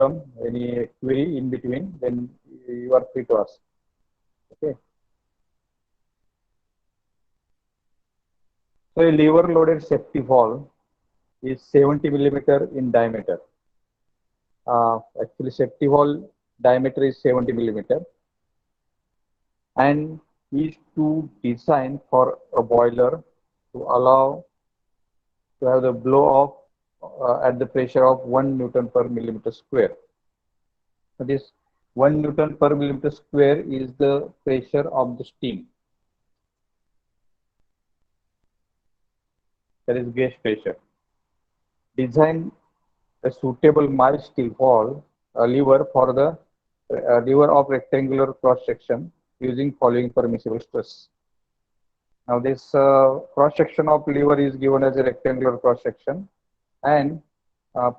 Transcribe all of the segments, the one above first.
problem, any query in between, then you are free to ask. Okay. So a lever loaded safety valve is 70 millimeter in diameter. Actually, safety valve diameter is 70 millimeter and is to design for a boiler to allow to have the blow off at the pressure of 1 Newton per millimeter square. So this 1 Newton per millimeter square is the pressure of the steam. That is gas pressure. Design a suitable mild steel valve lever for the lever of rectangular cross section using following permissible stress. Now this cross section of lever is given as a rectangular cross section and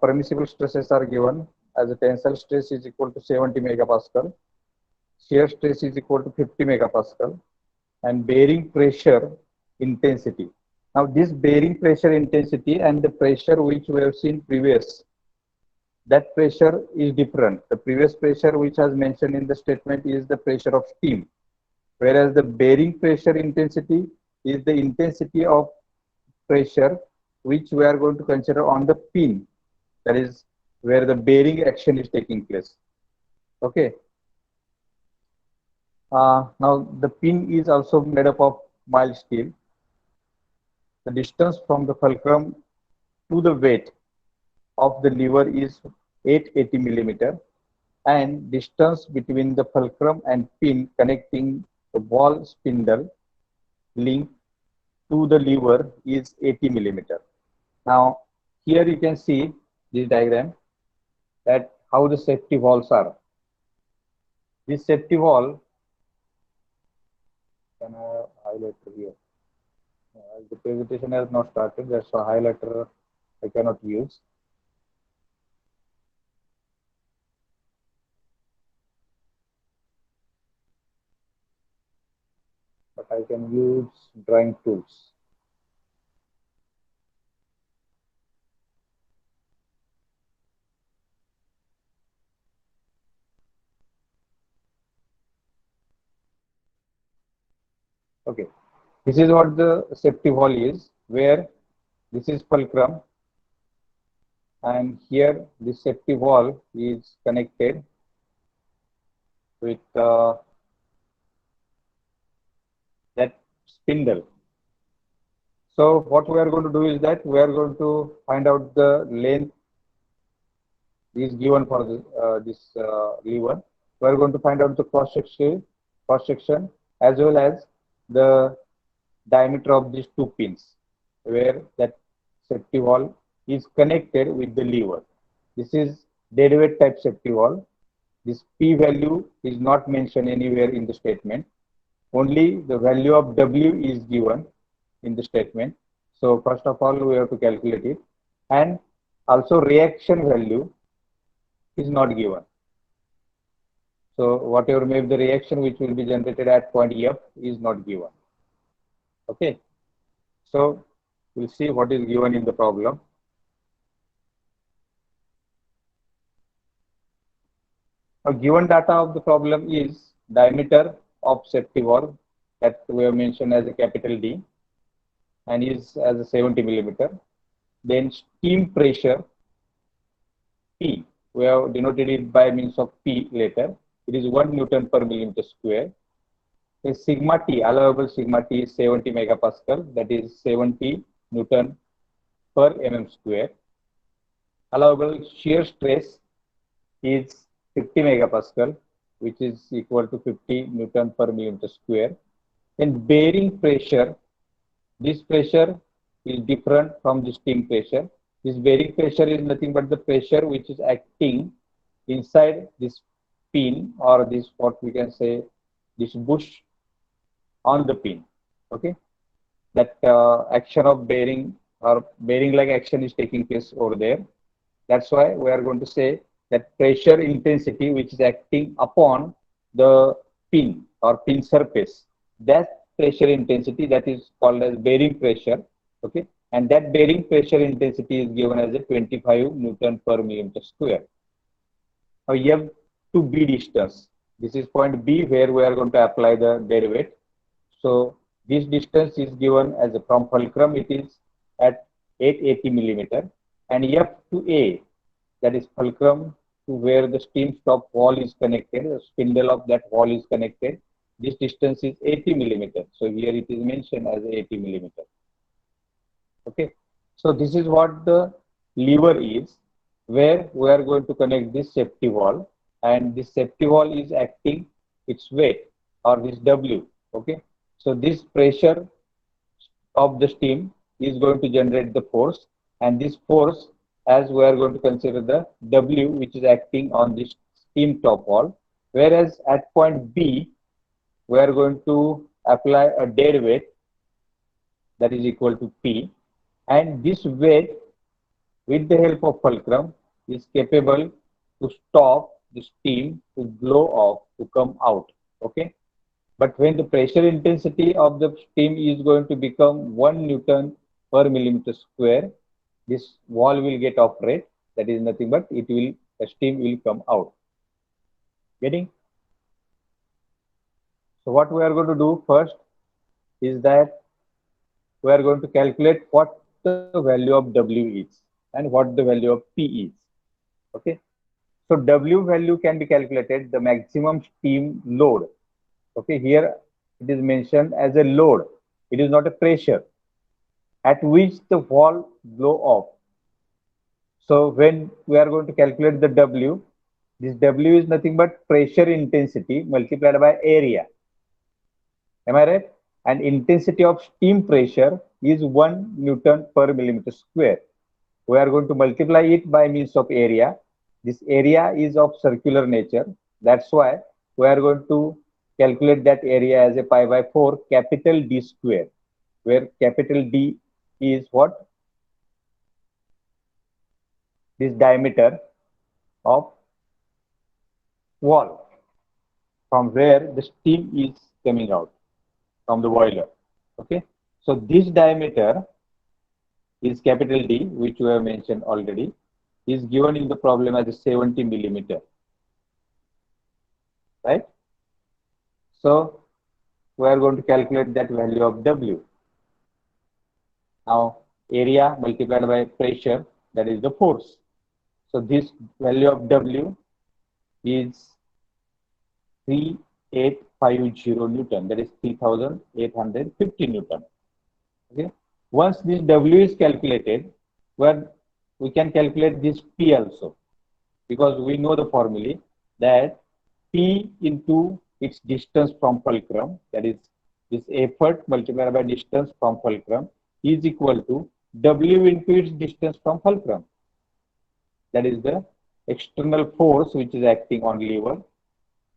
permissible stresses are given as a tensile stress is equal to 70 megapascal, shear stress is equal to 50 megapascal, and bearing pressure intensity. Now this bearing pressure intensity and the pressure which we have seen previous, that pressure is different. The previous pressure which has mentioned in the statement is the pressure of steam, whereas the bearing pressure intensity is the intensity of pressure which we are going to consider on the pin, that is where the bearing action is taking place. Okay. Now the pin is also made up of mild steel. The distance from the fulcrum to the weight of the lever is 880 millimeter, and distance between the fulcrum and pin connecting the ball spindle link to the lever is 80 millimeter. Now here you can see this diagram that how the safety valves are. This safety valve, can I highlight here? The presentation has not started, that's a highlighter I cannot use. But I can use drawing tools. Okay, this is what the safety valve is, where this is fulcrum and here this safety valve is connected with that spindle. So what we are going to do is that we are going to find out the length is given for this lever. We are going to find out the cross section as well as the diameter of these two pins where that safety valve is connected with the lever. This is deadweight type safety valve. This P value is not mentioned anywhere in the statement. Only the value of W is given in the statement. So first of all, we have to calculate it, and also reaction value is not given. So whatever may be the reaction which will be generated at point F is not given. Okay. So we'll see what is given in the problem. Now given data of the problem is diameter of safety valve that we have mentioned as a capital D and is as a 70 millimeter. Then steam pressure P, we have denoted it by means of P later. It is 1 Newton per millimeter square. The sigma T, allowable sigma T is 70 megapascal, that is 70 Newton per mm square. Allowable shear stress is 50 megapascal, which is equal to 50 Newton per millimeter square. And bearing pressure, this pressure is different from the steam pressure. This bearing pressure is nothing but the pressure which is acting inside this pin, or this what we can say this bush on the pin. Okay, that action of bearing or bearing like action is taking place over there. That's why we are going to say that pressure intensity which is acting upon the pin or pin surface, that pressure intensity, that is called as bearing pressure. Okay, and that bearing pressure intensity is given as a 25 Newton per millimeter square. Now F to B distance. This is point B where we are going to apply the dead weight. So this distance is given as from fulcrum, it is at 880 millimeter, and F to A, that is fulcrum to where the steam stop wall is connected, the spindle of that wall is connected. This distance is 80 millimeter. So here it is mentioned as 80 millimeter. Okay. So this is what the lever is, where we are going to connect this safety valve, and this safety valve is acting its weight or this W. Okay. So this pressure of the steam is going to generate the force, and this force, as we are going to consider the W which is acting on this steam top wall, whereas at point B we are going to apply a dead weight that is equal to P, and this weight with the help of fulcrum is capable to stop the steam to blow off, to come out. Okay. But when the pressure intensity of the steam is going to become 1 Newton per millimeter square, this wall will get operate. That is nothing but the steam will come out. Getting? So what we are going to do first is that we are going to calculate what the value of W is and what the value of P is. Okay. So W value can be calculated, the maximum steam load. Okay, here it is mentioned as a load. It is not a pressure at which the valve blow off. So when we are going to calculate the W, this W is nothing but pressure intensity multiplied by area. Am I right? And intensity of steam pressure is 1 Newton per millimeter square. We are going to multiply it by means of area. This area is of circular nature. That's why we are going to calculate that area as a pi by 4 capital D square, where capital D is what? This diameter of wall from where the steam is coming out from the boiler. Okay. So this diameter is capital D, which we have mentioned already, is given in the problem as a 70 millimeter. Right? So we are going to calculate that value of W. Now area multiplied by pressure, that is the force. So this value of W is 3850 Newton, that is 3850 Newton. Okay. Once this W is calculated, where we can calculate this P also, because we know the formula that P into its distance from fulcrum, that is this effort multiplied by distance from fulcrum, is equal to W into its distance from fulcrum. That is the external force which is acting on lever.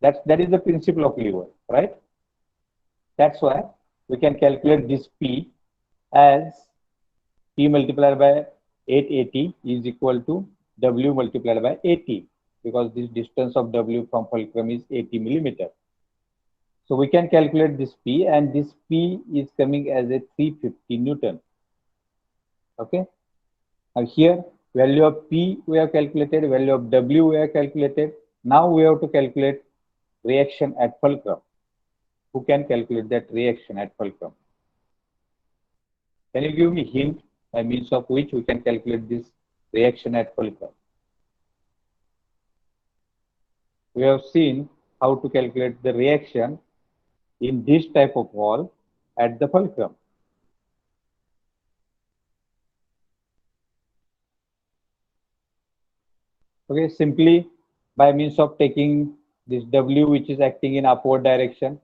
That is the principle of lever, right? That's why we can calculate this P as P multiplied by 880 is equal to W multiplied by 80, because this distance of W from fulcrum is 80 millimeter. So we can calculate this P, and this P is coming as a 350 Newton. Okay. Now here value of P we have calculated, value of W we have calculated. Now we have to calculate reaction at fulcrum. Who can calculate that reaction at fulcrum? Can you give me hint by means of which we can calculate this reaction at fulcrum? We have seen how to calculate the reaction in this type of wall at the fulcrum. Okay, simply by means of taking this W which is acting in upward direction,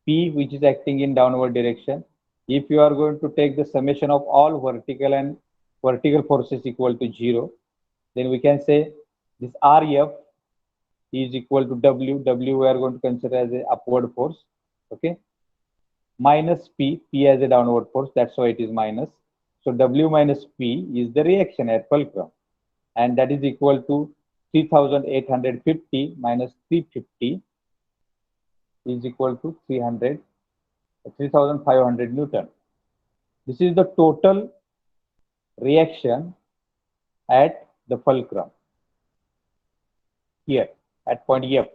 P which is acting in downward direction. If you are going to take the summation of all vertical forces equal to 0, then we can say this RF is equal to W. W we are going to consider as a upward force. Okay. Minus P as a downward force. That's why it is minus. So W minus P is the reaction at fulcrum, and that is equal to 3850 minus 350 is equal to 3500 Newton. This is the total reaction at the fulcrum here. at point F,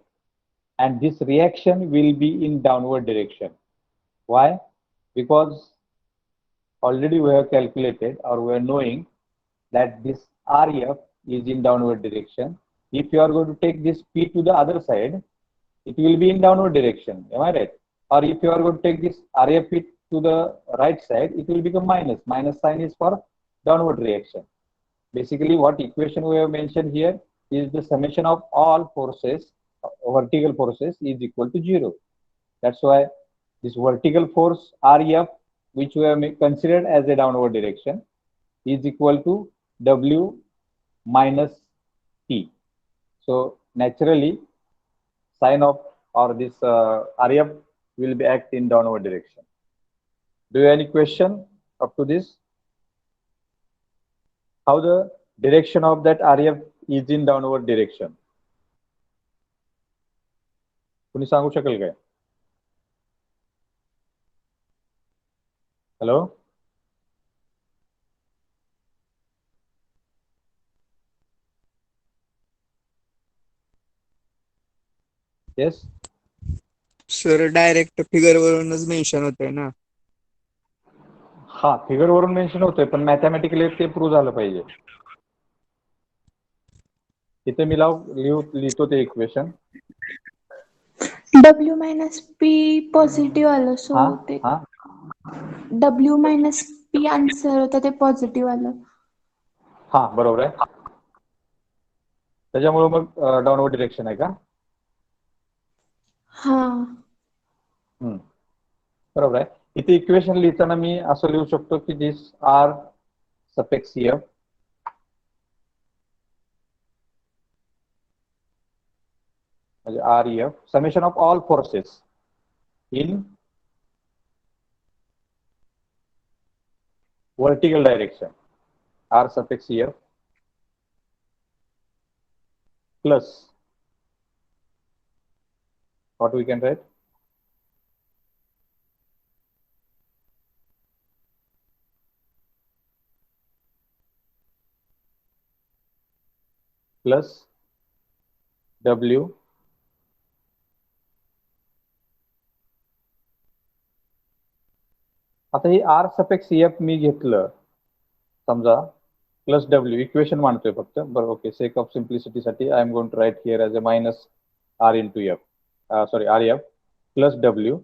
and this reaction will be in downward direction. Why? Because already we have calculated, or we are knowing, that this RF is in downward direction. If you are going to take this P to the other side, it will be in downward direction. Am I right? Or if you are going to take this RF to the right side, it will become minus. Minus sign is for downward reaction. Basically, what equation we have mentioned here is the summation of all forces, vertical forces, is equal to 0. That's why this vertical force RF, which we have considered as a downward direction, is equal to W minus T. So naturally, sign of, or this RF will be act in downward direction. Do you have any question up to this? How the direction of that RF is in downward direction? कुणी सांगू शकेल काय? Hello? Yes? Sir direct figure वरूनच mention होतंय ना. हा, figure वरून mention होतोय, पण मॅथमॅटिकली ते प्रूव्ह झालं पाहिजे. इथे मी लिहितो ते equation. W minus P positive आलं, सो ते W minus P आन्सर होतं ते पॉझिटिव्ह आलं. हा, बरोबर आहे. त्याच्यामुळे मग डाऊनवर्ड डिरेक्शन आहे का? हा, बरोबर आहे. इथे इक्वेशन लिहिताना मी असं लिहू शकतो की दिस आर सफिक्स F म्हणजे REF summation of all forces in vertical direction, R suffix F plus what we can write, plus W आता ही R सफिक्स F मी घेतलं समजा प्लस W, इक्वेशन मानतोय फक्त, बरोबर. ओके, सेक ऑफ सिम्प्लिसिटी साठी I am going to write here as a minus R into F, sorry RF plus W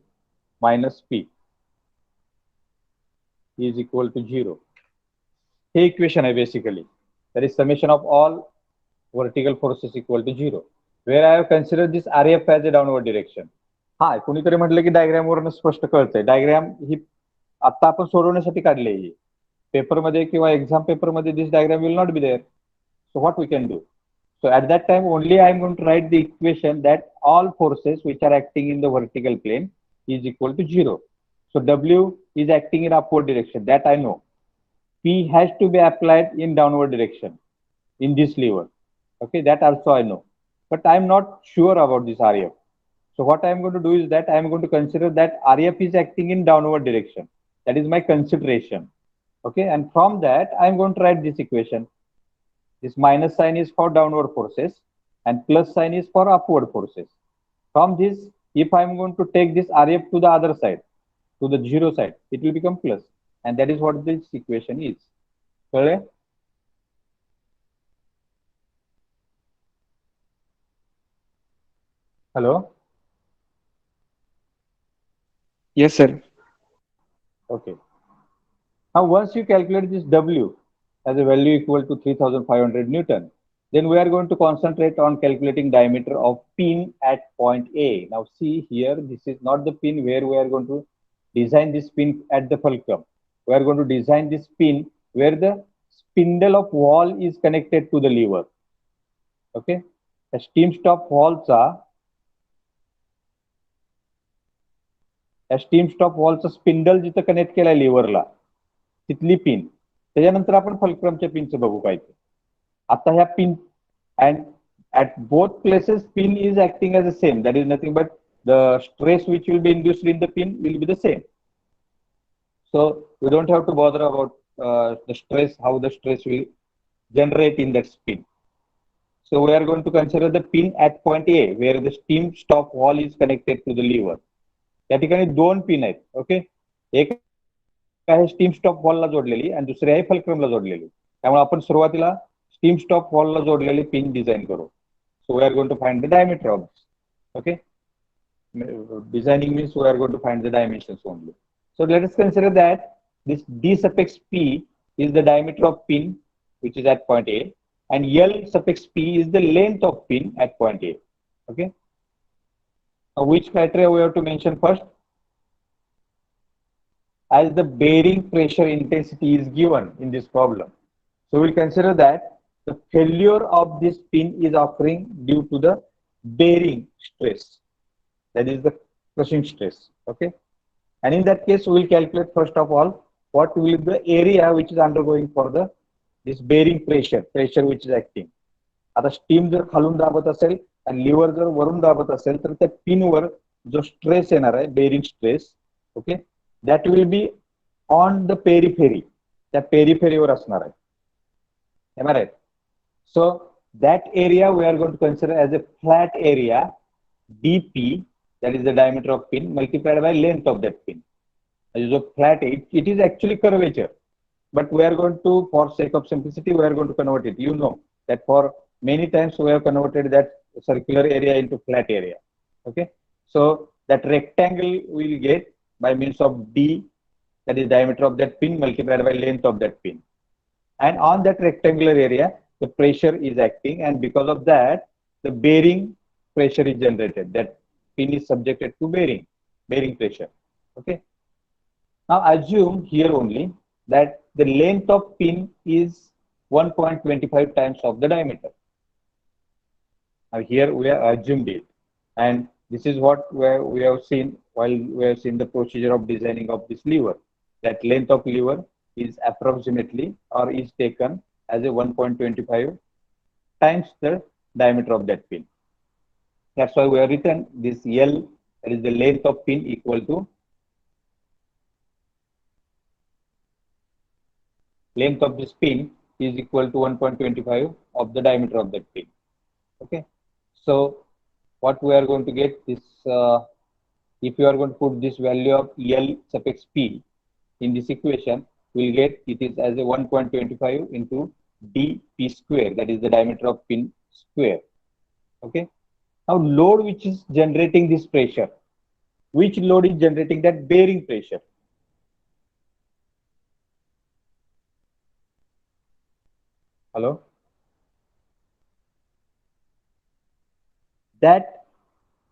minus P is equal to 0. हे equation आहे basically. That is summation of all vertical forces equal to 0. Where I have considered this RF as a downward direction. हा, कुणीतरी म्हटलं की diagram वरून स्पष्ट कळतंय. Diagram ही आता आपण सोडवण्यासाठी काढली आहे. पेपरमध्ये किंवा एक्झाम पेपरमध्ये this diagram will not be there. So what we can do? So at that time only I am going to write the equation that all forces which are acting in the vertical plane is equal to 0. So W is acting in upward direction, that I know. P has to be applied in downward direction in this lever. Okay, that also I know. But I am not sure about this RF. So what I am going to do is that I am going to consider that RF is acting in downward direction. That is my consideration. Okay, and from that I am going to write this equation. This minus sign is for downward forces and plus sign is for upward forces. From this, if I am going to take this RF to the other side, to the 0 side, it will become plus. And that is what this equation is. Correct? Hello? Yes, sir. Okay. Now, once you calculate this W as a value equal to 3500 Newton, then we are going to concentrate on calculating diameter of pin at point A. Now, see here, this is not the pin where we are going to design this pin at the fulcrum. We are going to design this pin where the spindle of wall is connected to the lever. Okay. A steam stop wallचा spindle जिथं connect केलाय लिव्हरला तिथली pin, त्याच्यानंतर आपण फल्क्रमच्या पिनचं बघू काय ते. आता ह्या pin and at both places pin is acting as the same, that is nothing but the stress which will be induced in the pin will be the same. So we don't have to bother about the stress, how the stress will generate in that spin. So we are going to consider the pin at point A where the steam stop valve is connected to the lever. या ठिकाणी दोन pin आहेत. Okay, एक आहे steam stop वॉलला जोडलेली आणि दुसरी आहे फल्क्रमला जोडलेली. त्यामुळे आपण सुरुवातीला स्टीम स्टॉप वॉलला जोडलेली पिन डिझाइन करू. So we are going to find the diameter of this. Okay, designing means we are going to find the dimensions only. So let us consider that this d suffix p is the diameter of pin which is at point A, and L suffix p is the length of pin at point A. Okay. Now which criteria we have to mention first? As the bearing pressure intensity is given in this problem. So we'll consider that the failure of this pin is occurring due to the bearing stress. That is the crushing stress. Okay. And in that case, we will calculate first of all what will be the area which is undergoing for the this bearing pressure which is acting. आता steam जर खालून दाबत असेल आणि liver जर वरून दाबत असेल तर त्या पिनवर जो स्ट्रेस येणार आहे bearing stress, okay, that will be on the periphery, त्या पेरिफेरीवर असणार आहे. Am I right? So that area we are going to consider as a flat area dp, that is the diameter of pin multiplied by length of that pin. So flat, it is actually curvature, but we are going to, for sake of simplicity, we are going to convert it. You know that for many times we have converted that circular area into flat area. Okay, so that rectangle we will get by means of d, that is diameter of that pin multiplied by length of that pin, and on that rectangular area the pressure is acting, and because of that the bearing pressure is generated. That pin is subjected to bearing pressure. Okay. Now assume here only that the length of pin is 1.25 times of the diameter. Now here we have assumed it, and this is what we have seen while we have seen the procedure of designing of this lever. That length of lever is approximately or is taken as a 1.25 times the diameter of that pin. That's why we have written this L, that is the length of pin, equal to length of this pin is equal to 1.25 of the diameter of that pin. Okay. So what we are going to get is, if you are going to put this value of L suffix p in this equation, we'll get it is as a 1.25 into dp square, that is the diameter of pin square. Okay. Now load which is generating this pressure, which load is generating that bearing pressure? Hello? That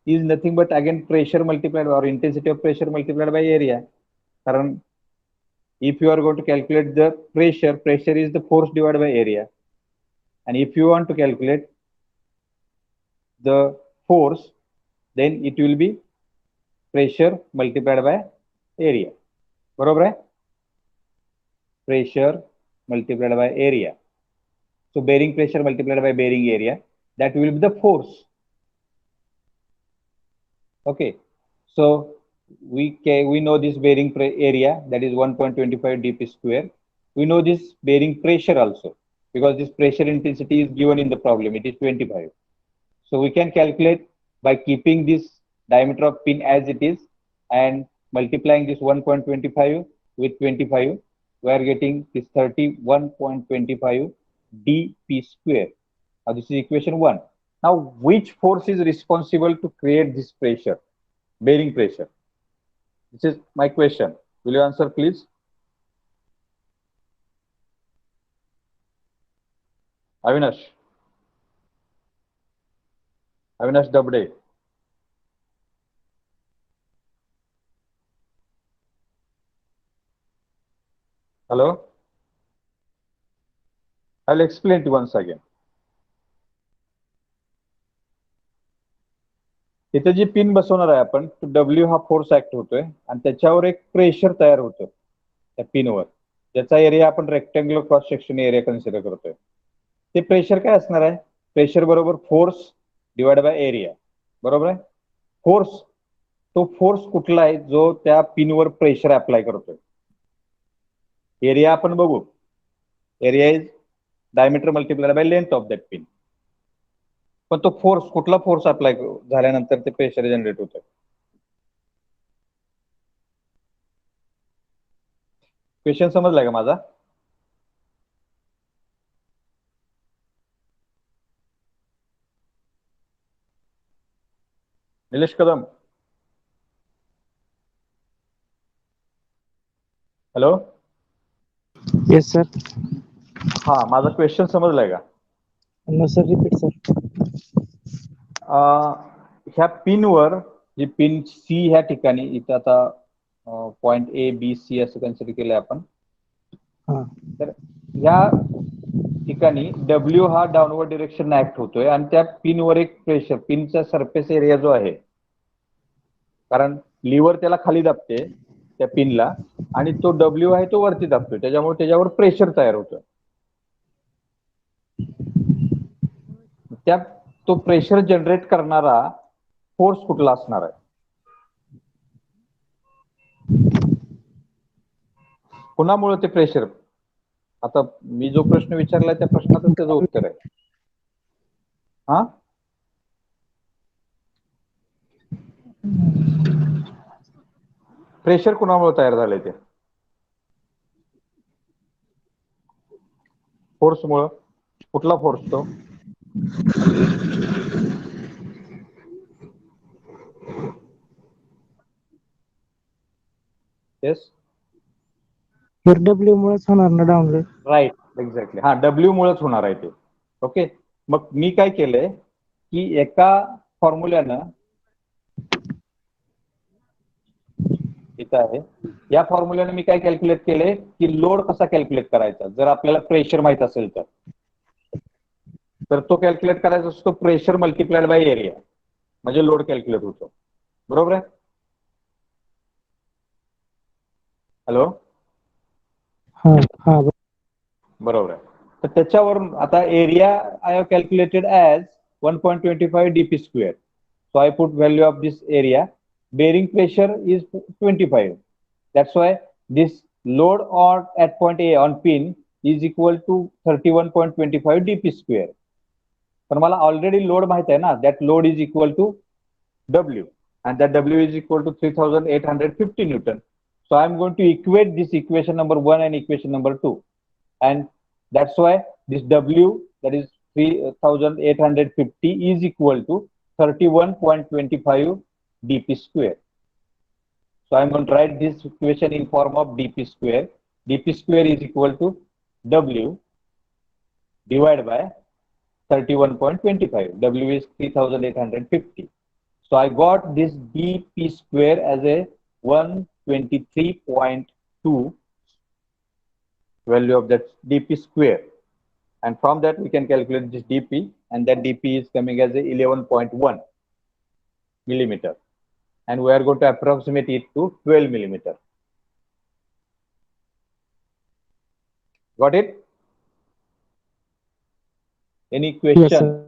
is nothing but again pressure multiplied or intensity of pressure multiplied by area. Karan, if you are going to calculate the pressure is the force divided by area. And if you want to calculate the force, then it will be pressure multiplied by area. बरोबर है? Pressure multiplied by area. So bearing pressure multiplied by bearing area, that will be the force. Okay. So we know this bearing area, that is 1.25 dp square. We know this bearing pressure also, because this pressure intensity is given in the problem. It is 25. So we can calculate by keeping this diameter of pin as it is and multiplying this 1.25 with 25, we are getting this 31.25 dp square. Now this is equation 1. Now which force is responsible to create this pressure, bearing pressure? This is my question. Will you answer please? Avinash Dabde. Hello? I'll explain it once again. इथे जी pin बसवणार आहे आपण, W हा force act होतोय आणि त्याच्यावर एक pressure तयार होतं त्या पिनवर, ज्याचा एरिया आपण rectangular cross section area consider करतोय. ते प्रेशर काय असणार आहे? प्रेशर बरोबर फोर्स डिवाइड बाय एरिया. बरोबर आहे? फोर्स, तो फोर्स कुठला आहे जो त्या पिनवर प्रेशर अप्लाय करतोय? एरिया आपण बघू. Area is diameter multiplied by length of that pin. पण तो फोर्स, कुठला फोर्स अप्लाय झाल्यानंतर ते प्रेशर जनरेट होतं? क्वेश्चन समजलाय का माझा? Nilesh Kadam, hello. Yes sir. हा, माझा क्वेश्चन समजलाय का? No sir, repeat sir. ह्या पिनवर, जी पिन सी ह्या ठिकाणी, इथं आता पॉइंट ए बी सी असं कन्सिडर केलंय आपण. हा. तर ह्या ठिकाणी डब्ल्यू हा डाऊनवर्ड डिरेक्शन ऍक्ट होतोय आणि त्या पिनवर एक प्रेशर, पिनचा सरफेस एरिया जो आहे, कारण लिव्हर त्याला खाली दाबते त्या पिनला आणि तो डब्ल्यू आहे तो वरती दाबतोय, त्याच्यामुळे त्याच्यावर प्रेशर तयार होतं. त्या तो प्रेशर जनरेट करणारा फोर्स कुठला असणार आहे? कुणामुळे ते प्रेशर? आता मी जो प्रश्न विचारलाय त्या प्रश्नातच त्याचं उत्तर आहे. हा, प्रेशर कुणामुळे तयार झालंय? ते फोर्समुळं. कुठला फोर्स तो? येस, डब्ल्यू मुळेच होणार ना डाऊनलोड. Right, exactly. हा, डब्ल्यू मुळेच होणार आहे ते. ओके, मग मी काय केलंय की एका फॉर्म्युल्यानं, इथं आहे, या फॉर्म्युल्याने मी काय कॅल्क्युलेट केले की लोड कसा कॅल्क्युलेट करायचा जर आपल्याला प्रेशर माहित असेल तर तो कॅल्क्युलेट करायचा असतो प्रेशर मल्टिप्लाइड बाय एरिया, म्हणजे लोड कॅल्क्युलेट होतो. बरोबर आहे? हॅलो. हा हा, बरोबर आहे. तर त्याच्यावरून आता area I have calculated as 1.25 dp square. So I put value of this area. Bearing pressure is 25. That's why this load at point A on pin is equal to 31.25 dp square. पण मला already load माहित आहे ना, that load is equal to W, and that W is equal to 3850 Newton. So I'm going to equate this equation number 1 and equation number 2. And that's why this W, that is 3850, is equal to 31.25 dp square. So I'm going to write this equation in form of dp square. dp square is equal to W divided by 31.25. W is 3850. So I got this dp square as a 123.2 value of that dp square. And from that we can calculate this dp, and that dp is coming as a 11.1 millimeter. And we are going to approximate it to 12 millimeter. Got it? Any question? Yes, sir.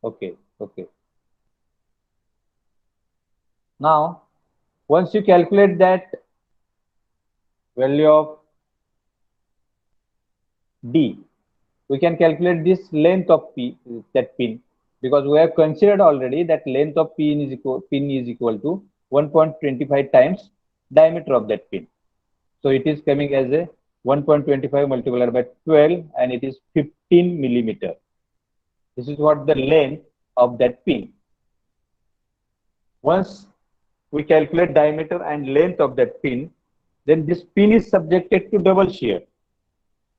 Okay, okay. Now, once you calculate that value of D, we can calculate this length of that pin, because we have considered already that length of pin is equal to 1.25 times diameter of that pin. So it is coming as a 1.25 multiplied by 12, and it is 15 millimeter. This is what the length of that pin. Once we calculate diameter and length of that pin, then this pin is subjected to double shear,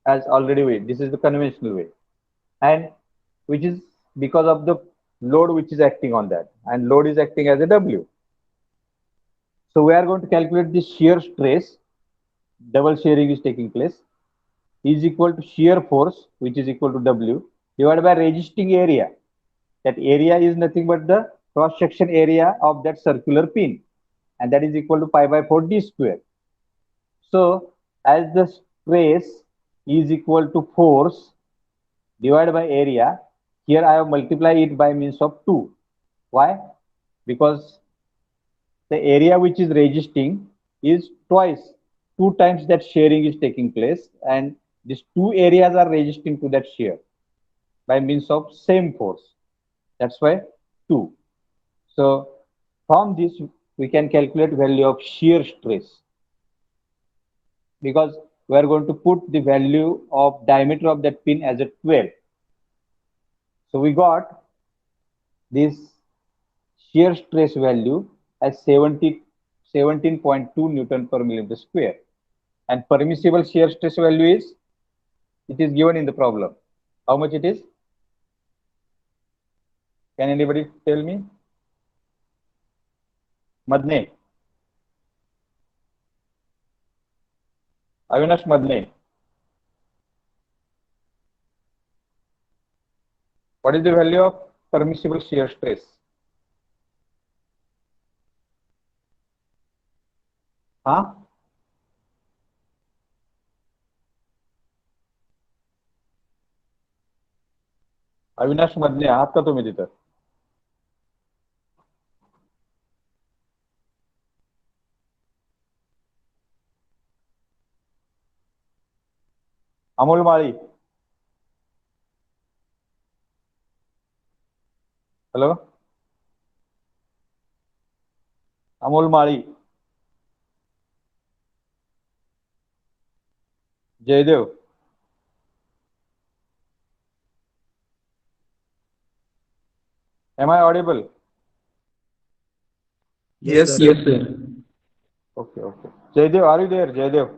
as already this is the conventional way, and which is because of the load which is acting on that, and load is acting as a W. So we are going to calculate the shear stress, double shearing is taking place, is equal to shear force, which is equal to W, divided by resisting area. That area is nothing but the cross section area of that circular pin, and that is equal to pi by 4 d square. So as the stress is equal to force divided by area, here I have multiplied it by means of 2. Why? Because the area which is resisting is two times that shearing is taking place, and these two areas are resisting to that shear. by means of same force. That's why 2. So from this we can calculate value of shear stress, because we are going to put the value of diameter of that pin as a 12. So we got this shear stress value as 17.2 Newton per millimeter square, and permissible shear stress value is, it is given in the problem. How much it is? Can anybody tell me? Madne. Avinash Madne. What is the value of permissible shear stress? Huh? Avinash Madhane आहात का तुम्ही तिथं? अमोल माळी. Hello Amol Mali. Jaydev. Am I audible? Yes, sir. Yes, sir. Okay, okay. Jaydev, are you there? Jaydev.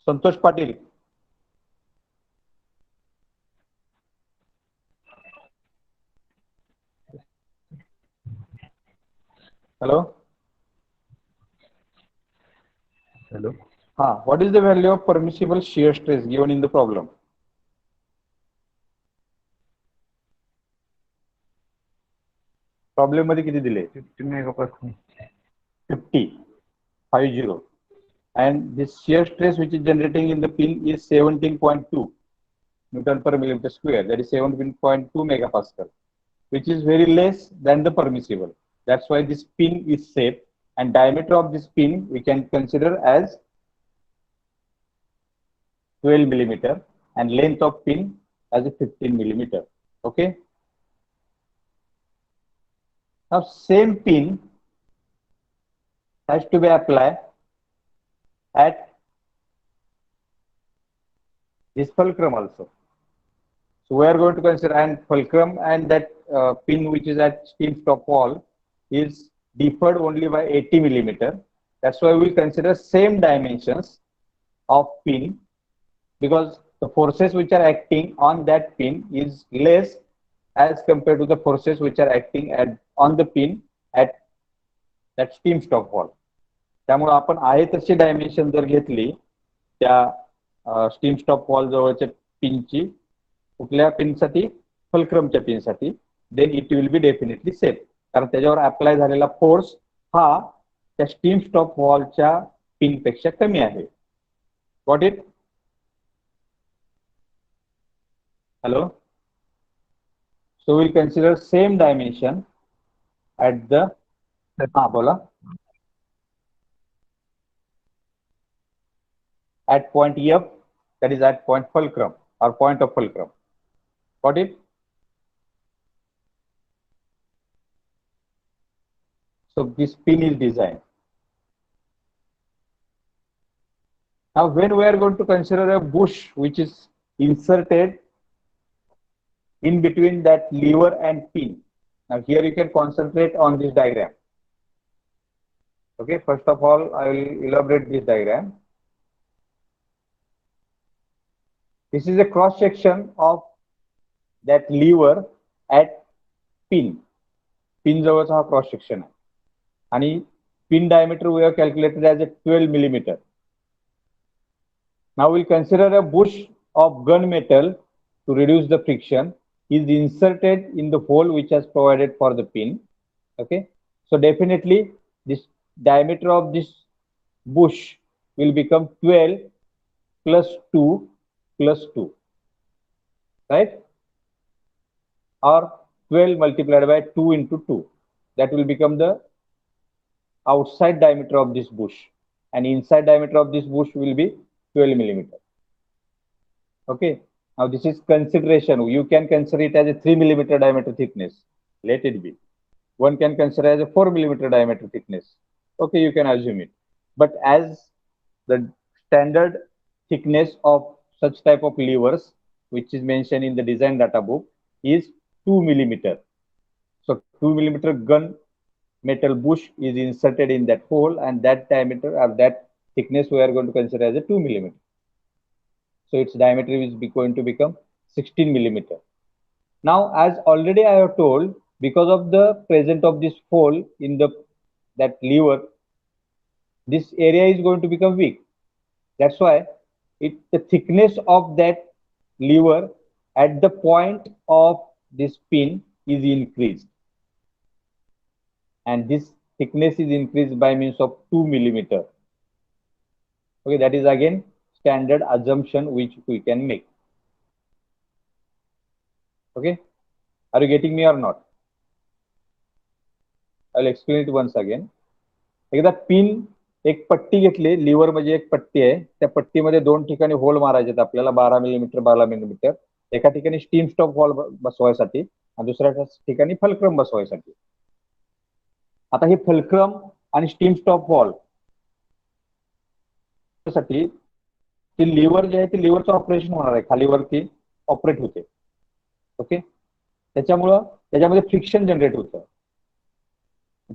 Santosh Patil. Hello. Hello. What is the value of permissible shear stress given in the problem? Problem मध्ये किती दिले? 50 megapascal. 50. And this shear stress which is generating in the pin is 17.2 Newton per millimeter square. That is 17.2 megapascal, which is very less than the permissible. That's why this pin is safe, and diameter of this pin we can consider as 12 millimeter, and length of pin as a 15 millimeter. Okay. Now same pin has to be applied at this fulcrum also. So we are going to consider, and fulcrum and that pin which is at steam stop wall is differed only by 80 millimeter. That's why we will consider same dimensions of pin, because the forces which are acting on that pin is less as compared to the forces which are acting on the pin at that steam stop wall. त्यामुळे आपण आहे तशी dimension जर घेतली त्या steam stop wall जवळच्या पिनची, कुठल्या पिनसाठी? फुलक्रमच्या पिनसाठी, then it will be definitely safe, कारण त्याच्यावर अप्लाय झालेला फोर्स हा त्या स्टीम स्टॉप वॉलच्या पिन पेक्षा कमी आहे. Got it? Hello. So will consider same dimension at the, बोला. At point F, that is at point fulcrum or point of fulcrum. Got it? So this pin is designed. Now when we are going to consider a bush which is inserted in between that lever and pin. Now here you can concentrate on this diagram. Okay, first of all I will elaborate this diagram. This is a cross section of that lever at pin. Pin जवळचा हा cross section आहे, आणि pin diameter we have calculated as a 12 millimeter. Now we'll consider a bush of gunmetal to reduce the friction is inserted in the hole which is provided for the pin. Okay, so definitely this diameter of this bush will become 12 plus 2 plus 2, right? Or 12 multiplied by 2 into 2. That will become the outside diameter of this bush, and inside diameter of this bush will be 12 millimeter. Okay. Now this is consideration. You can consider it as a 3 millimeter diameter thickness. Let it be. One can consider as a 4 millimeter diameter thickness. Okay, you can assume it. But as the standard thickness of such type of levers, which is mentioned in the design data book, is 2 millimeter. So 2 millimeter gun metal bush is inserted in that hole, and that diameter or that thickness we are going to consider as a 2 millimeter. So its diameter is going to become 16 millimeter. Now, as already I have told, because of the presence of this hole in that lever, this area is going to become weak. That's why the thickness of that lever at the point of this pin is increased. And this thickness is increased by means of 2 millimeter. Okay, that is again standard assumption which we can make. Okay, are you getting me or not? I will explain it once again. एकदा pin एक पट्टी घेतली, liver म्हणजे एक पट्टी आहे, त्या पट्टीमध्ये दोन ठिकाणी होल मारायचे आपल्याला 12 मिलीमीटर 12 मिलीमीटर. एका ठिकाणी स्टीम स्टॉप वॉल बसवायसाठी आणि दुसऱ्या ठिकाणी फलक्रम बसवायसाठी. आता हे फलक्रम आणि स्टीम स्टॉप वॉल साठी ते लिव्हर जे आहे ते लिव्हरचं ऑपरेशन होणार आहे, खालीवरती ऑपरेट होते. ओके, त्याच्यामुळं त्याच्यामध्ये फ्रिक्शन जनरेट होतं.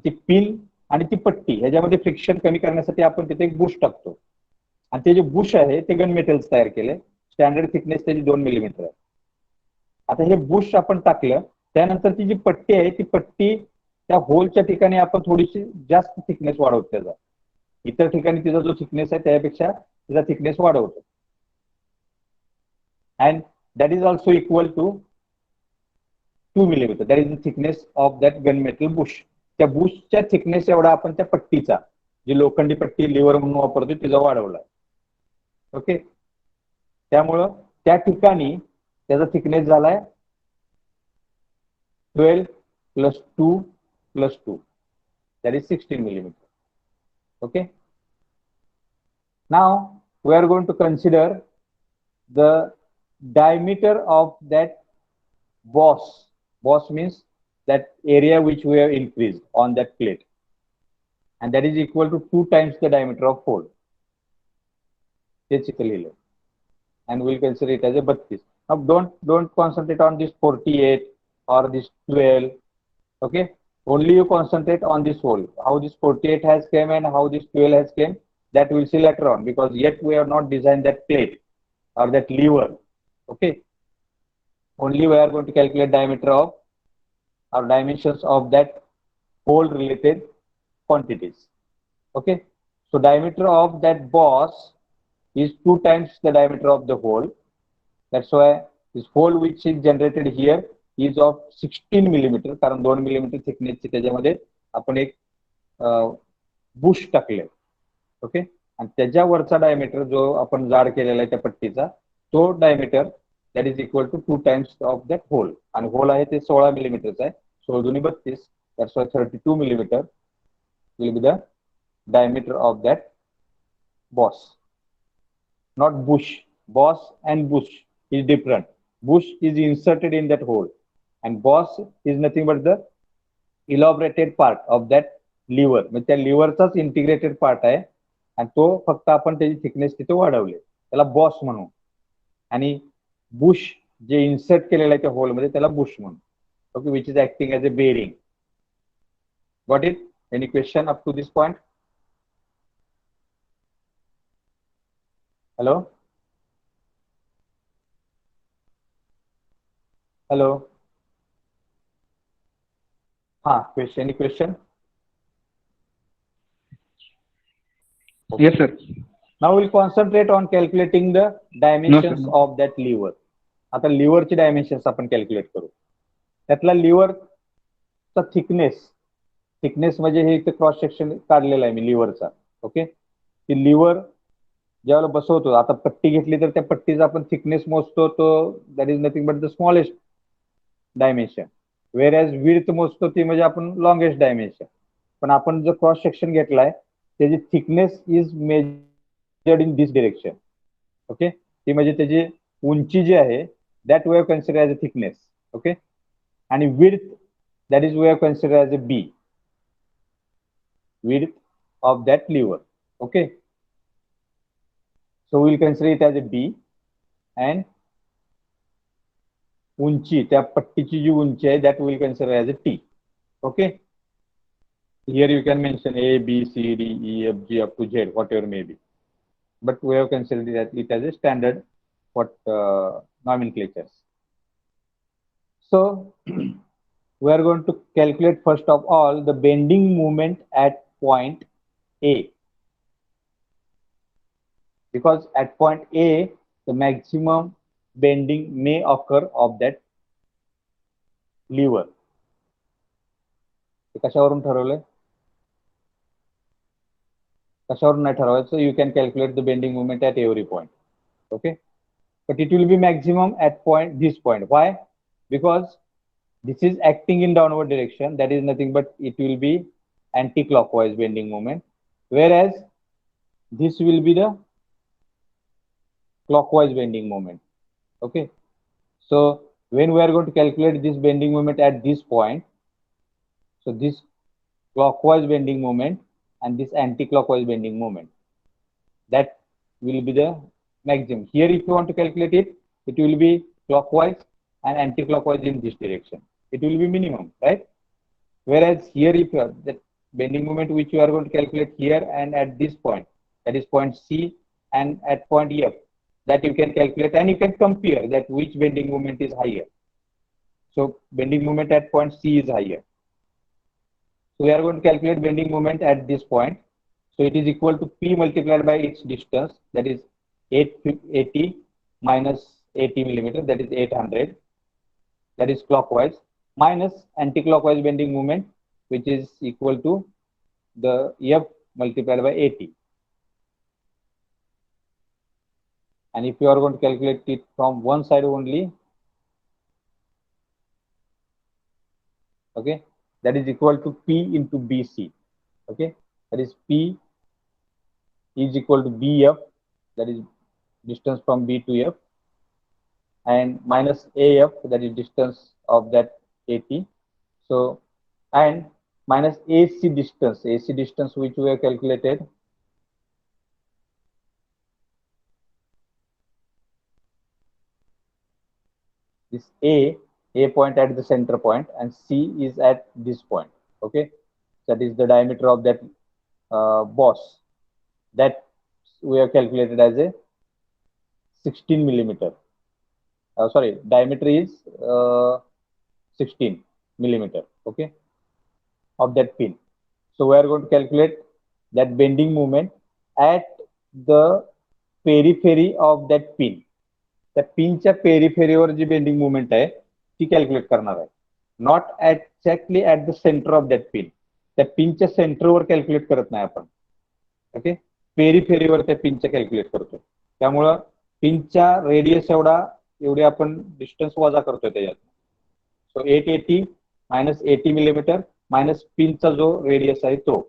ती पिन आणि ती पट्टी ह्याच्यामध्ये फ्रिक्शन कमी करण्यासाठी आपण तिथे एक बुश टाकतो, आणि ते जे बुश आहे ते गन मेटल्स तयार केले. स्टँडर्ड थिकनेस त्याची 2 मिलीमीटर आहे. आता हे बुश आपण टाकलं, त्यानंतर ती जी पट्टी आहे ती पट्टी त्या होलच्या ठिकाणी आपण थोडीशी जास्त थिकनेस वाढवतो. त्याचा इतर ठिकाणी तिचा जो थिकनेस आहे त्यापेक्षा तिचा थिकनेस वाढवतो. And that is also equal to 2 millimetre. That is the thickness of that gun metal bush. त्या बुशच्या थिकनेस एवढा आपण त्या पट्टीचा, जी लोखंडी पट्टी लिव्हर म्हणून वापरतो, तिचा वाढवला. ओके, त्यामुळं त्या ठिकाणी त्याचा थिकनेस झालाय 12 + 2 + 2, that is 16 millimeter. Okay, now we are going to consider the diameter of that boss. Boss means that area which we have increased on that plate, and that is equal to 2 times the diameter of hole. Basically, and we'll consider it as a 32. Now don't concentrate on this 48 or this 12. Okay, only you concentrate on this hole. How this 48 has came and how this 12 has came, that we'll see later on, because yet we have not designed that plate or that lever. Okay, only we are going to calculate diameter of or dimensions of that hole related quantities. Okay, so diameter of that boss is 2 times the diameter of the hole. That's why this hole which is generated here is of 16 millimeter, कारण 2 millimetre thickness ची त्याच्यामध्ये आपण एक Bush टाकले. Okay, आणि त्याच्यावरचा diameter जो आपण जाड केलेला आहे त्या पट्टीचा, तो diameter that is equal to 2 times of that hole. आणि होल आहे ते 16 मिलीमीटरचा आहे. 16 दुनी 32, that's why 32 millimeter will be the diameter of that boss, not bush. Boss and bush is different. Bush is inserted in that hole, and boss is nothing but the elaborated part of that lever. म्हणजे त्या लिव्हरचाच integrated part आहे, आणि तो फक्त आपण त्याची thickness तिथे वाढवले, त्याला बॉस म्हणू. आणि बुश जे इन्सर्ट केलेलं आहे त्या होलमध्ये त्याला बुश म्हणू. Okay, which is acting as a bearing. Got it? Any question up to this point? Hello? Hello? Question? Any question? Yes, sir. Now we'll concentrate on calculating the dimensions No, sir. of that lever. आता लिव्हरची dimensions आपण calculate करू. त्यातला लिव्हरचा thickness म्हणजे हे इथे cross section काढलेला आहे मी लिव्हरचा. Okay, की liver ज्यावेळेला बसवतो, आता पट्टी घेतली तर त्या पट्टीचा आपण थिकनेस मोजतो, तो that is nothing but the smallest dimension. Whereas width मोजतो ती म्हणजे आपण लॉंगेस्ट डायमेन्शन. पण आपण जो क्रॉस सेक्शन घेतलाय त्याची thickness is measured in this direction. Okay, ती म्हणजे त्याची उंची जी आहे that we have consider as a thickness. Okay, आणि width that is we have consider as a B, width of that lever. Okay, so we'll consider it as a B, and उंची त्या पट्टीची जी उंची आहे that we'll consider as a T. Okay, here you can mention A, B, C, D, E, F, G up to Z, whatever may be, but we have considered it as a standard nomenclatures. So we are going to calculate first of all the bending moment at point A, because at point A the maximum bending may occur of that lever. कशावरून ठरवलंय, कशावरून नाही ठरवायचं. You can calculate the bending moment at every point. Okay, but it will be maximum at this point. Why? Because this is acting in downward direction, that is nothing but it will be anti-clockwise bending moment, whereas this will be the clockwise bending moment. Okay, so when we are going to calculate this bending moment at this point, so this clockwise bending moment and this anti-clockwise bending moment, that will be the maximum. Here if you want to calculate it, it will be clockwise and anti-clockwise in this direction. It will be minimum, right? Whereas here if you have that bending moment which you are going to calculate here and at this point, that is point C, and at point F, that you can calculate and you can compare that which bending moment is higher. So bending moment at point C is higher. So we are going to calculate bending moment at this point. So it is equal to P multiplied by its distance, that is 880 minus 80 millimeter, that is 800, that is clockwise, minus anti-clockwise bending moment, which is equal to the F multiplied by 80. And if you are going to calculate it from one side only, okay, that is equal to P into BC. Okay, that is P is equal to BF, that is distance from B to F, and minus AF, that is distance of that 80. So, and minus AC distance which we have calculated, this A point at the center point and C is at this point. Okay, that is the diameter of that boss, that we have calculated as a 16 millimeter. Sorry, diameter is 16 millimeter. Okay, of that pin. So we are going to calculate that bending moment at the periphery of that pin. त्या पिनच्या पेरिफेरीवर जी bending movement आहे ती calculate करणार आहे, not exactly at the centre of that pin. त्या पिनच्या सेंटरवर calculate करत नाही आपण. Okay, पेरिफेरीवर त्या पिनच्या कॅल्क्युलेट करतोय. त्यामुळं पिनच्या रेडियस एवढी आपण डिस्टन्स वजा करतोय त्याच्यात. सो 880 मायनस 80 मिलीमीटर मायनस पिनचा जो रेडियस आहे तो.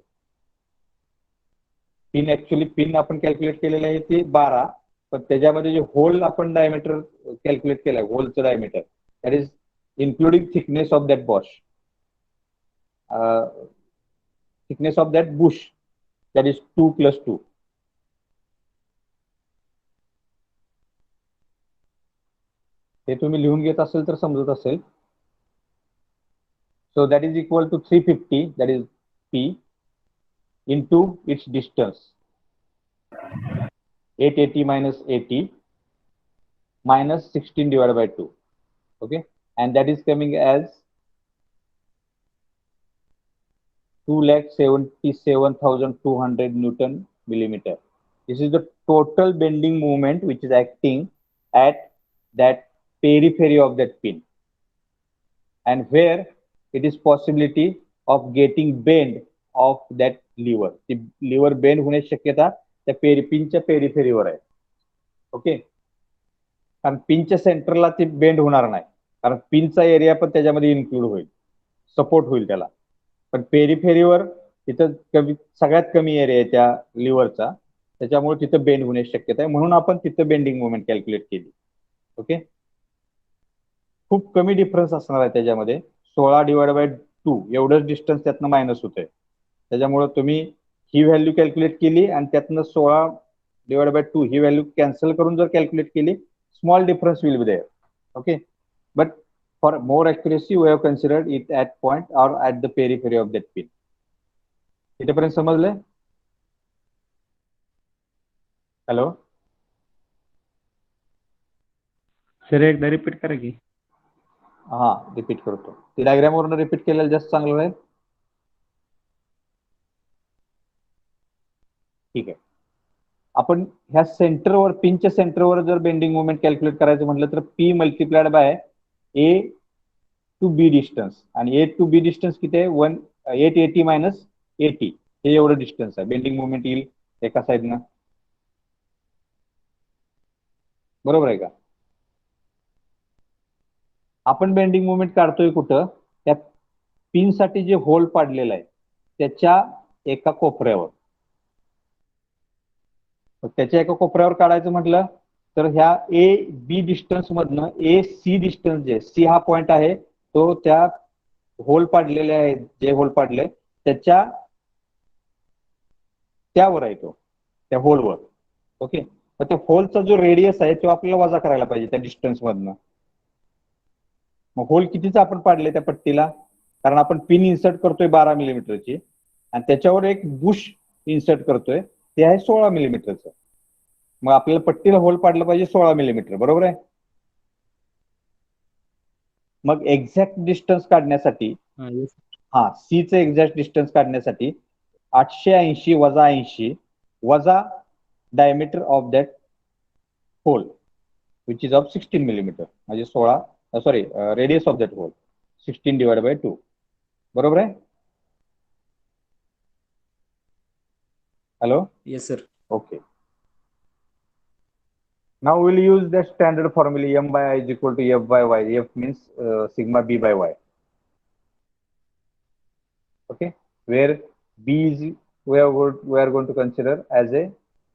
पिन आपण कॅल्क्युलेट केलेलं आहे ते 12, पण त्याच्यामध्ये जे होल आपण डायमीटर कॅल्क्युलेट केलाय, होलचं diameter, that is including thickness of that bush, thickness of that bush, that is 2 + 2. हे तुम्ही लिहून घेत असेल तर समजत असेल. So that is equal to 350, that is P, into its distance, 880 minus 80 minus 16 divided by 2. Okay, and that is coming as 2,77,200 Newton millimeter. This is the total bending moment which is acting at that periphery of that pin, and where it is possibility of getting bend of that lever. The lever bend होण्याची शक्यता त्या पिनच्या पेरिफेरीवर आहे. Okay, कारण पिनच्या सेंटरला ते bend होणार नाही, कारण पिनचा एरिया पण त्याच्यामध्ये इन्क्लूड होईल, सपोर्ट होईल त्याला. पण पेरिफेरीवर तिथं सगळ्यात कमी एरिया आहे त्या लिव्हरचा, त्याच्यामुळे तिथं बेंड होण्याची शक्यता आहे, म्हणून आपण तिथं बेंडिंग मोमेंट कॅल्क्युलेट केली. ओके, खूप कमी डिफरन्स असणार आहे त्याच्यामध्ये. 16/2 एवढंच डिस्टन्स त्यातनं मायनस होत आहे. त्याच्यामुळे तुम्ही ही व्हॅल्यू कॅल्क्युलेट केली आणि त्यातनं 16/2 ही व्हॅल्यू कॅन्सल करून जर कॅल्क्युलेट केली, small difference will be there. Okay, but for more accuracy we have considered it at point or at the periphery of that pin. इथेपर्यंत समजलंय? हॅलो सर एकदा रिपीट करा की. हा, रिपीट करतो. ती डायग्राम वरून रिपीट केलेलं जास्त चांगलं राहील. ठीक आहे. आपण ह्या सेंटरवर, पिनच्या सेंटरवर जर बेंडिंग मोमेंट कॅल्क्युलेट करायचं म्हटलं तर P multiplied by A to B distance, आणि ए टू बी डिस्टन्स किती आहे? 880 मायनस 80, हे एवढं डिस्टन्स आहे. बेंडिंग मोमेंट येईल एका साईडनं, बरोबर आहे का? आपण बेंडिंग मोमेंट काढतोय कुठं? त्या पिनसाठी जे होल पाडलेलं आहे त्याच्या एका कोपऱ्यावर. त्याच्या एका कोपऱ्यावर काढायचं म्हटलं तर ह्या ए बी डिस्टन्स मधनं ए सी डिस्टन्स, जे सी हा पॉइंट आहे तो त्या होल पाडलेले आहे, जे होल पाडले त्याच्या त्यावर आहे तो, त्या होलवर. ओके, तर त्या होलचा जो रेडियस आहे तो आपल्याला वजा करायला पाहिजे त्या डिस्टन्स मधनं. मग होल कितीचा आपण पाडले त्या पट्टीला? कारण आपण पिन इन्सर्ट करतोय 12 मिलीमीटरची आणि त्याच्यावर एक बुश इन्सर्ट करतोय, ते आहे 16 मिलीमीटरचं. मग आपल्याला पट्टीला होल पाडलं पाहिजे 16 मिलीमीटर, बरोबर आहे? मग एक्झॅक्ट डिस्टन्स काढण्यासाठी, हा सीचं एक्झॅक्ट डिस्टन्स काढण्यासाठी 880 वजा 80 वजा diameter of that hole which is of 16 millimetre, म्हणजे 16, sorry, radius of that hole 16/2, बरोबर आहे? Hello, yes sir. Okay. Now we'll use the standard formula m by I is equal to f by y. F means sigma b by y. Okay, where b is we are going to consider as a,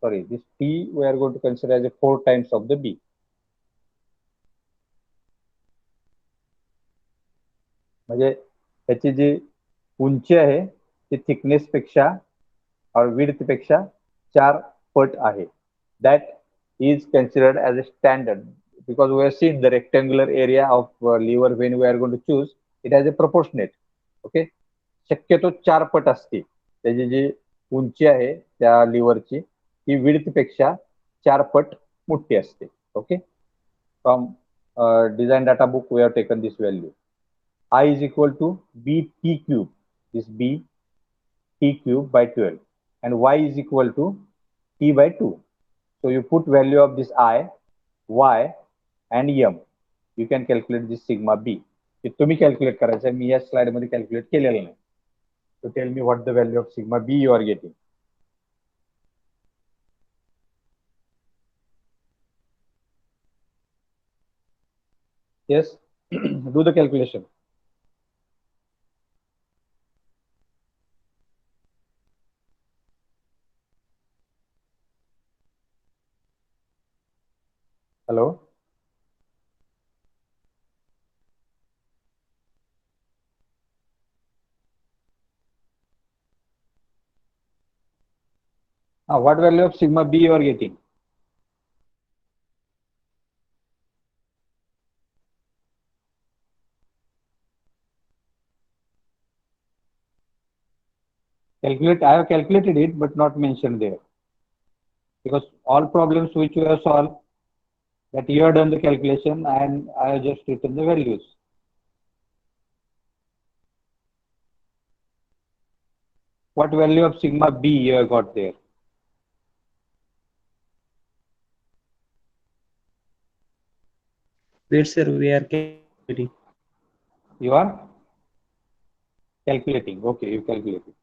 sorry, this t we are going to consider as a 4 times of the b. म्हणजे त्याची जी उंची आहे ती thickness पेक्षा और width पेक्षा 4 पट आहे. That is considered as a standard because we have seen the rectangular area of lever when we are going to choose it as a proportionate. Okay, शक्यतो 4 पट असते त्याची जी उंची आहे त्या लिव्हरची, ती विड्थ पेक्षा 4 पट मोठी असते. Okay, from design data book we have taken this value. I is equal to bt cube, this b t cube by 12, and y is equal to t by 2. So you put value of this I, y and m. You can calculate this sigma b. हे तुम्ही calculate करायचं, मी या slide मध्ये calculate केलेलं नाही. So tell me what the value of sigma b you are getting. Yes, do the calculation. Hello. What value of sigma b you are getting? Calculate. I have calculated it, but not mentioned there, because all problems which you have solved, that you have done the calculation and I have just written the values. What value of sigma b you have got there? Wait sir, we are calculating. You are calculating. Okay, you calculated.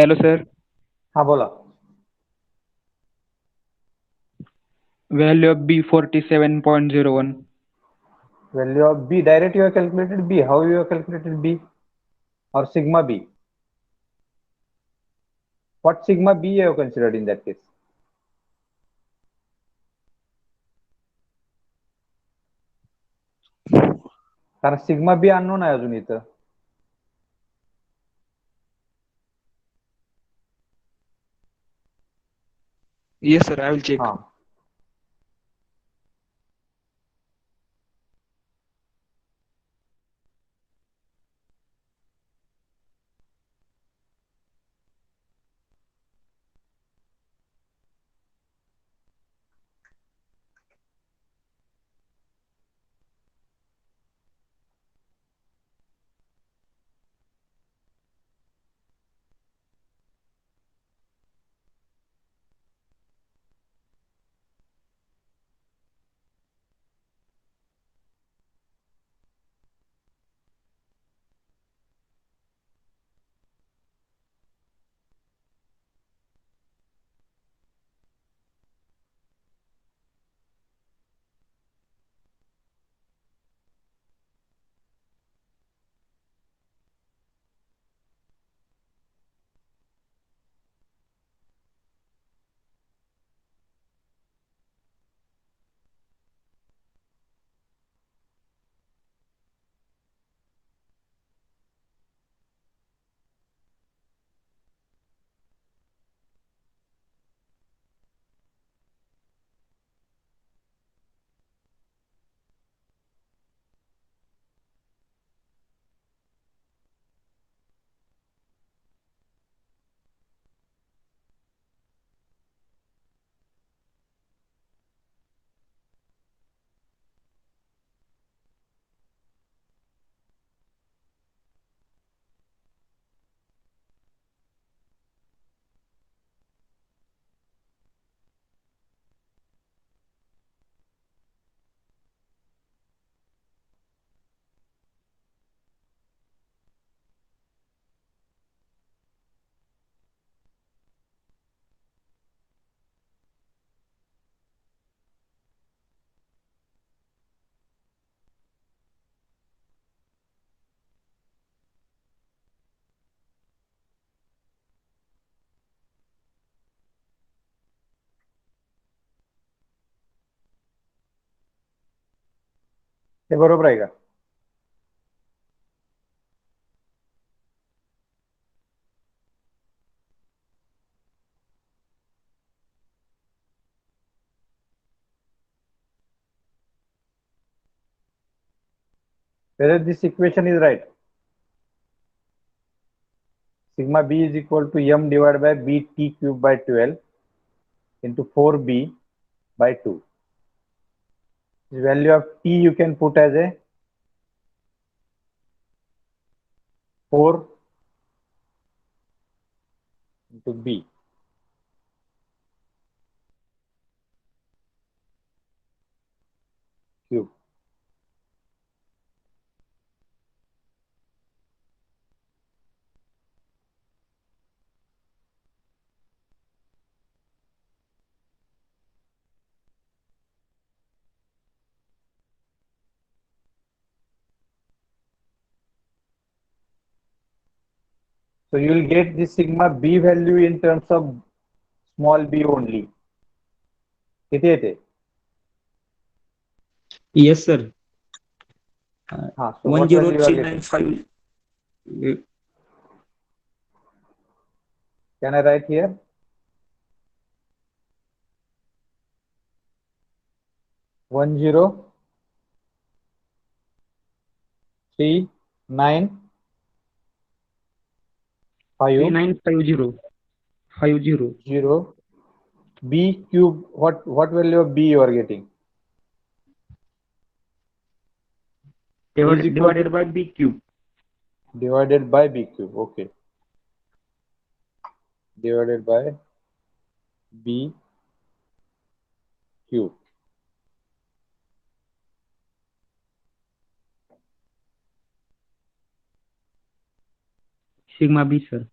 Hello sir. हा बोला. Value of B 47.01. Value of B, direct you have calculated B. How you have calculated B or sigma B? What sigma B you have considered in that case? कारण sigma B unknown आहे अजून इथं. Yes, sir. I will check. हा हे बरोबर आहे का? Whether this equation is right. Sigma B is equal to m divided by bt cube by 12 into 4b by 2. The value of t you can put as a 4 into b cube. So you will get the sigma b value in terms of small b only. किती येते? Yes, sir. हा, so what value you are getting? 10395. Can I write here? One zero three nine 3950. 50. zero b cube. What value of b you are getting? Is equal Divided by B cube. divided by b cube. Okay. Divided by b cube. Sigma B, sir.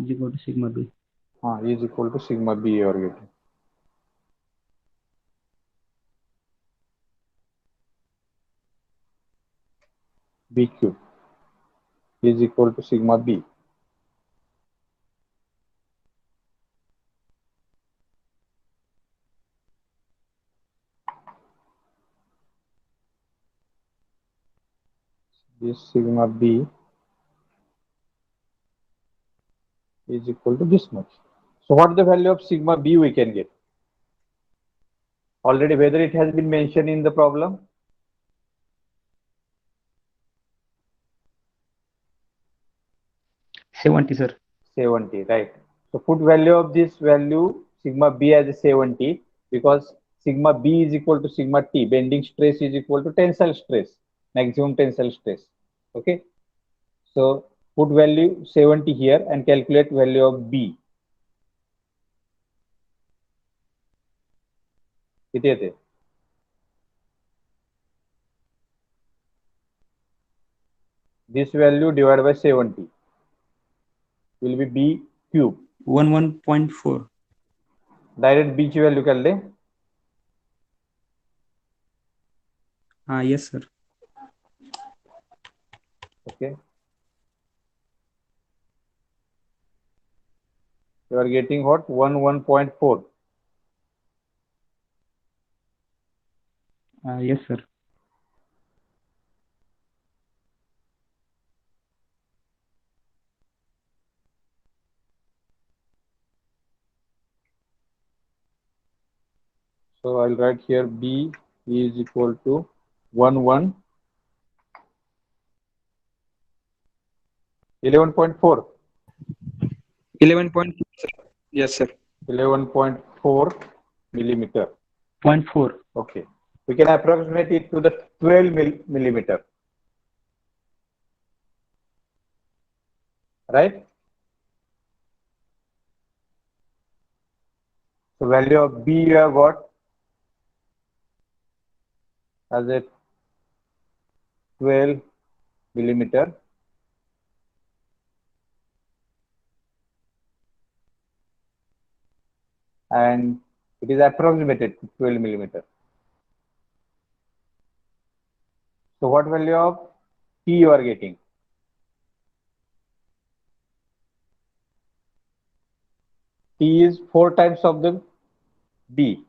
is equal to sigma b. Is equal to sigma b you are getting. B cube is equal to sigma b. This sigma b is equal to this much. So what is the value of sigma b we can get? Already whether it has been mentioned in the problem? $70, sir. 70, right? So put value of this value sigma b as a 70 because sigma b is equal to sigma t. Bending stress is equal to tensile stress, maximum tensile stress. Okay. So put value 70 here and calculate value of b. किती येते? This value divided by 70 will be b cube. 11.4. Direct b ची value कर ले. Yes, sir. Okay. You are getting what? 11.4. Yes, sir. So I'll write here b is equal to 11 11.4. 11.4, sir. Yes, sir. 11.4 millimeter. 0.4. Okay. We can approximate it to the 12 millimeter. Right? So value of b you have got as a 12 millimeter. And it is approximated to 12 millimeter. So what value of T you are getting? T is 4 times of the B.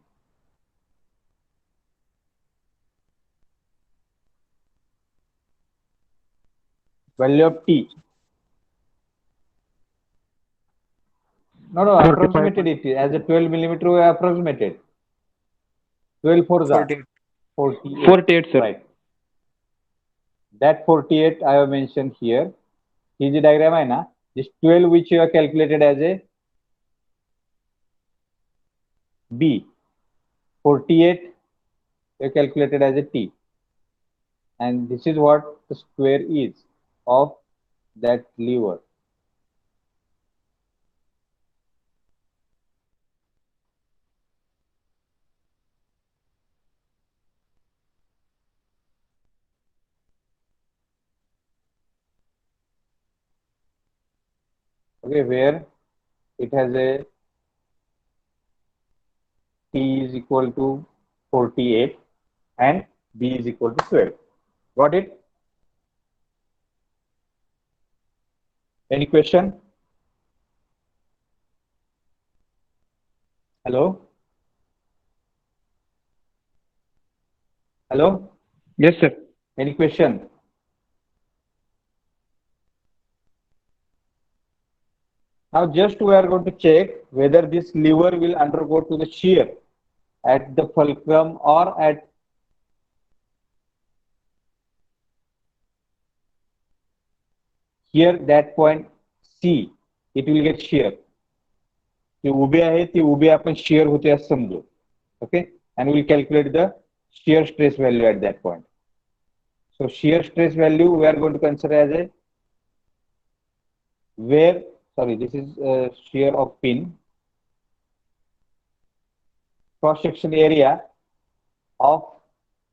Value of T. No, 45. approximated it as a 12 millimeter we approximated. 12 for the 48. 48, sir. Right. That 48 I have mentioned here. He is diagram hai na. This 12 which you have calculated as a B. 48 you calculated as a T. And this is what the square is of that lever. Okay, where it has a T is equal to 48 and B is equal to 12. Got it? Any question? Hello? Hello? Yes, sir. Any question? Now just we are going to check whether this lever will undergo to the shear at the fulcrum or at here that point C, it will get shear. ती उभी आहे ती उभी आपण shear होते असं समजू. Okay, and we will calculate the shear stress value at that point. So shear stress value we are going to consider as a where, sorry, this is shear of pin, cross section area of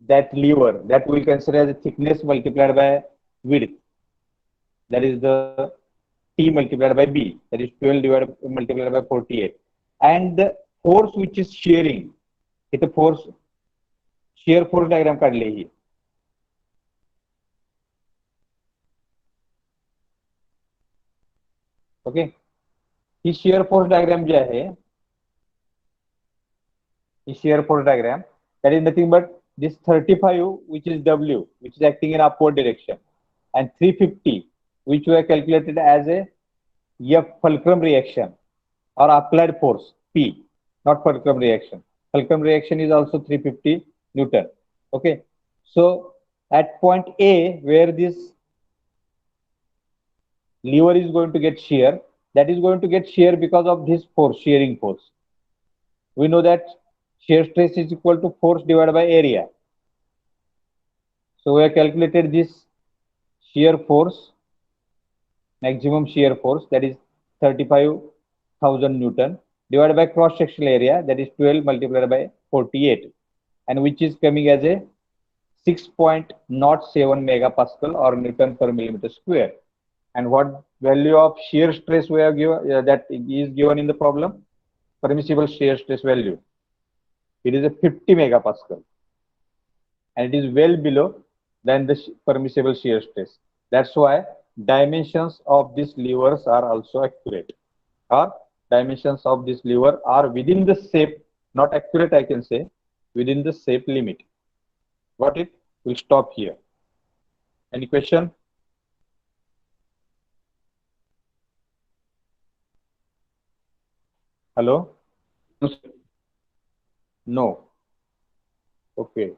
that lever that we will consider as a thickness multiplied by width. That is the T multiplied by B, that is 12 multiplied by 48. And the force which is shearing, it's a force, shear force diagram काढले ही. Okay. ही shear force diagram जे आहे, ही shear force diagram, that is nothing but this 35, which is W, which is acting in upward direction, and 350, which were calculated as a F fulcrum reaction or applied force P, not fulcrum reaction. Fulcrum reaction is also 350 Newton. Okay. So at point A, where this lever is going to get shear, that is going to get shear because of this force, shearing force. We know that shear stress is equal to force divided by area. So we have calculated this shear force, maximum shear force, that is 35,000 Newton, divided by cross sectional area, that is 12 multiplied by 48, and which is coming as a 6.07 megapascal or Newton per millimeter square. And what value of shear stress we have given, that is given in the problem? Permissible shear stress value. It is a 50 megapascal, and it is well below than the permissible shear stress. That's why dimensions of these levers are also accurate, or dimensions of this lever are within the safe, not accurate, I can say, within the safe limit. Got it? We'll stop here. Any question? Hello? No, sir. No. Okay.